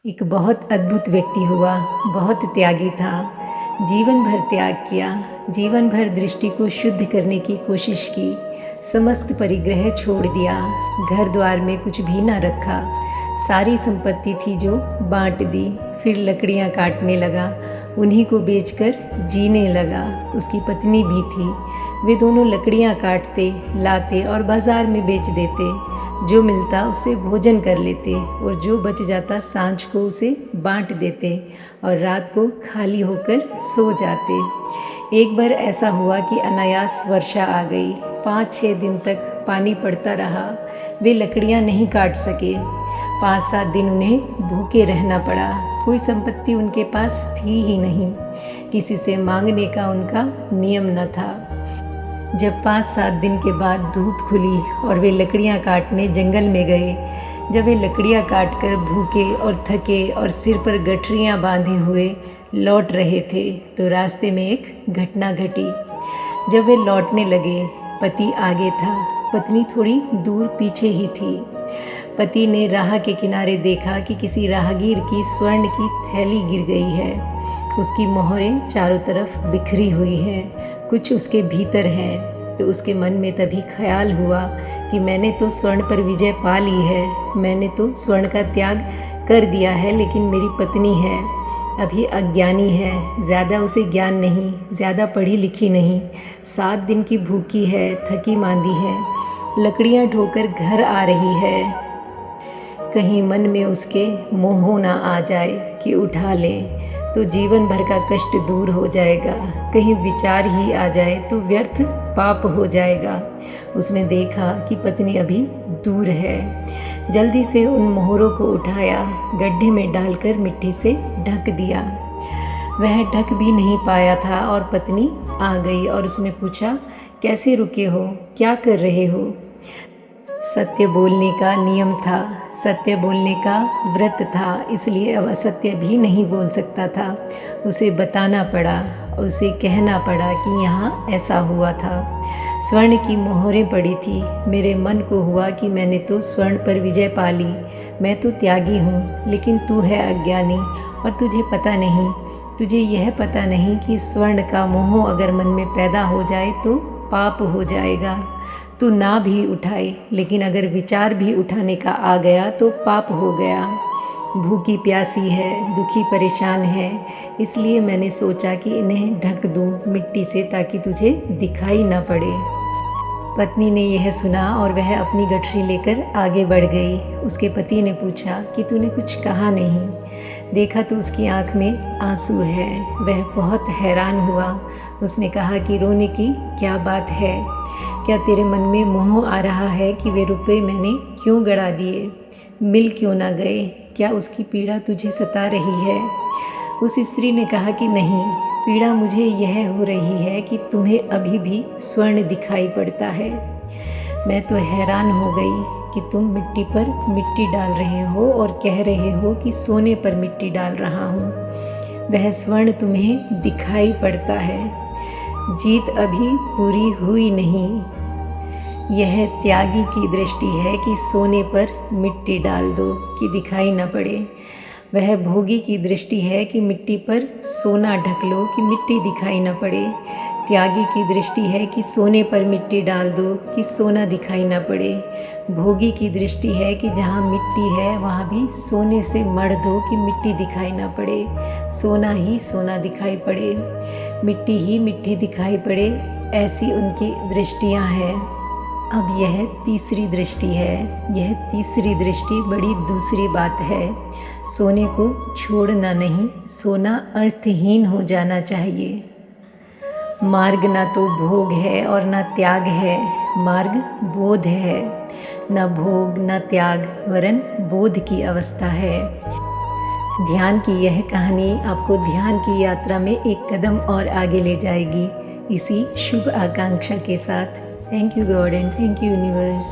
एक बहुत अद्भुत व्यक्ति हुआ, बहुत त्यागी था। जीवन भर त्याग किया, जीवन भर दृष्टि को शुद्ध करने की कोशिश की, समस्त परिग्रह छोड़ दिया, घर द्वार में कुछ भी ना रखा, सारी संपत्ति थी जो बांट दी, फिर लकड़ियां काटने लगा, उन्हीं को बेचकर जीने लगा। उसकी पत्नी भी थी, वे दोनों लकड़ियां काटते, लाते और बाज़ार में बेच देते। जो मिलता उसे भोजन कर लेते और जो बच जाता सांझ को उसे बांट देते और रात को खाली होकर सो जाते। एक बार ऐसा हुआ कि अनायास वर्षा आ गई। 5-6 दिन तक पानी पड़ता रहा। वे लकड़ियां नहीं काट सके। 5-7 दिन उन्हें भूखे रहना पड़ा। कोई संपत्ति उनके पास थी ही नहीं। किसी से मांगने का उनका नियम न था। जब 5-7 दिन के बाद धूप खुली और वे लकड़ियां काटने जंगल में गए, जब वे लकड़ियां काटकर भूखे और थके और सिर पर गठरियां बांधे हुए लौट रहे थे तो रास्ते में एक घटना घटी। जब वे लौटने लगे, पति आगे था, पत्नी थोड़ी दूर पीछे ही थी। पति ने राह के किनारे देखा कि किसी राहगीर की स्वर्ण की थैली गिर गई है। उसकी मोहरें चारों तरफ बिखरी हुई हैं, कुछ उसके भीतर हैं। तो उसके मन में तभी ख्याल हुआ कि मैंने तो स्वर्ण पर विजय पा ली है, मैंने तो स्वर्ण का त्याग कर दिया है, लेकिन मेरी पत्नी है, अभी अज्ञानी है, ज़्यादा उसे ज्ञान नहीं, ज़्यादा पढ़ी लिखी नहीं, 7 दिन की भूखी है, थकी मांदी है, लकड़ियाँ ढोकर घर आ रही है। कहीं मन में उसके मोह ना आ जाए कि उठा ले तो जीवन भर का कष्ट दूर हो जाएगा, कहीं विचार ही आ जाए तो व्यर्थ पाप हो जाएगा। उसने देखा कि पत्नी अभी दूर है। जल्दी से उन मोहरों को उठाया, गड्ढे में डालकर मिट्टी से ढक दिया। वह ढक भी नहीं पाया था और पत्नी आ गई और उसने पूछा, कैसे रुके हो, क्या कर रहे हो? सत्य बोलने का नियम था, सत्य बोलने का व्रत था, इसलिए अब असत्य भी नहीं बोल सकता था। उसे बताना पड़ा, उसे कहना पड़ा कि यहाँ ऐसा हुआ था। स्वर्ण की मोहरें पड़ी थी। मेरे मन को हुआ कि मैंने तो स्वर्ण पर विजय पा ली, मैं तो त्यागी हूँ, लेकिन तू है अज्ञानी और तुझे पता नहीं, तुझे यह पता नहीं कि स्वर्ण का मोह अगर मन में पैदा हो जाए तो पाप हो जाएगा। तू ना भी उठाए, लेकिन अगर विचार भी उठाने का आ गया तो पाप हो गया। भूखी प्यासी है, दुखी परेशान है, इसलिए मैंने सोचा कि इन्हें ढक दूँ मिट्टी से ताकि तुझे दिखाई ना पड़े। पत्नी ने यह सुना और वह अपनी गठरी लेकर आगे बढ़ गई। उसके पति ने पूछा कि तूने कुछ कहा नहीं। देखा तो उसकी आंख में आंसू है। वह बहुत हैरान हुआ। उसने कहा कि रोने की क्या बात है? क्या तेरे मन में मोह आ रहा है कि वे रुपए मैंने क्यों गड़ा दिए, मिल क्यों ना गए? क्या उसकी पीड़ा तुझे सता रही है? उस स्त्री ने कहा कि नहीं, पीड़ा मुझे यह हो रही है कि तुम्हें अभी भी स्वर्ण दिखाई पड़ता है। मैं तो हैरान हो गई कि तुम मिट्टी पर मिट्टी डाल रहे हो और कह रहे हो कि सोने पर मिट्टी डाल रहा हूँ। वह स्वर्ण तुम्हें दिखाई पड़ता है। जीत अभी पूरी हुई नहीं। यह त्यागी की दृष्टि है कि सोने पर मिट्टी डाल दो कि दिखाई न पड़े। वह भोगी की दृष्टि है कि मिट्टी पर सोना ढक लो कि मिट्टी दिखाई न पड़े। त्यागी की दृष्टि है कि सोने पर मिट्टी डाल दो कि सोना दिखाई न पड़े। भोगी की दृष्टि है कि जहाँ मिट्टी है वहाँ भी सोने से मढ़ दो कि मिट्टी दिखाई न पड़े, सोना ही सोना दिखाई पड़े, मिट्टी ही मिट्टी दिखाई पड़े। ऐसी उनकी दृष्टियाँ हैं। अब यह तीसरी दृष्टि है। यह तीसरी दृष्टि बड़ी दूसरी बात है। सोने को छोड़ना नहीं, सोना अर्थहीन हो जाना चाहिए। मार्ग ना तो भोग है और ना त्याग है, मार्ग बोध है। न भोग न त्याग, वरन बोध की अवस्था है। ध्यान की यह कहानी आपको ध्यान की यात्रा में एक कदम और आगे ले जाएगी। इसी शुभ आकांक्षा के साथ thank you God and thank you universe.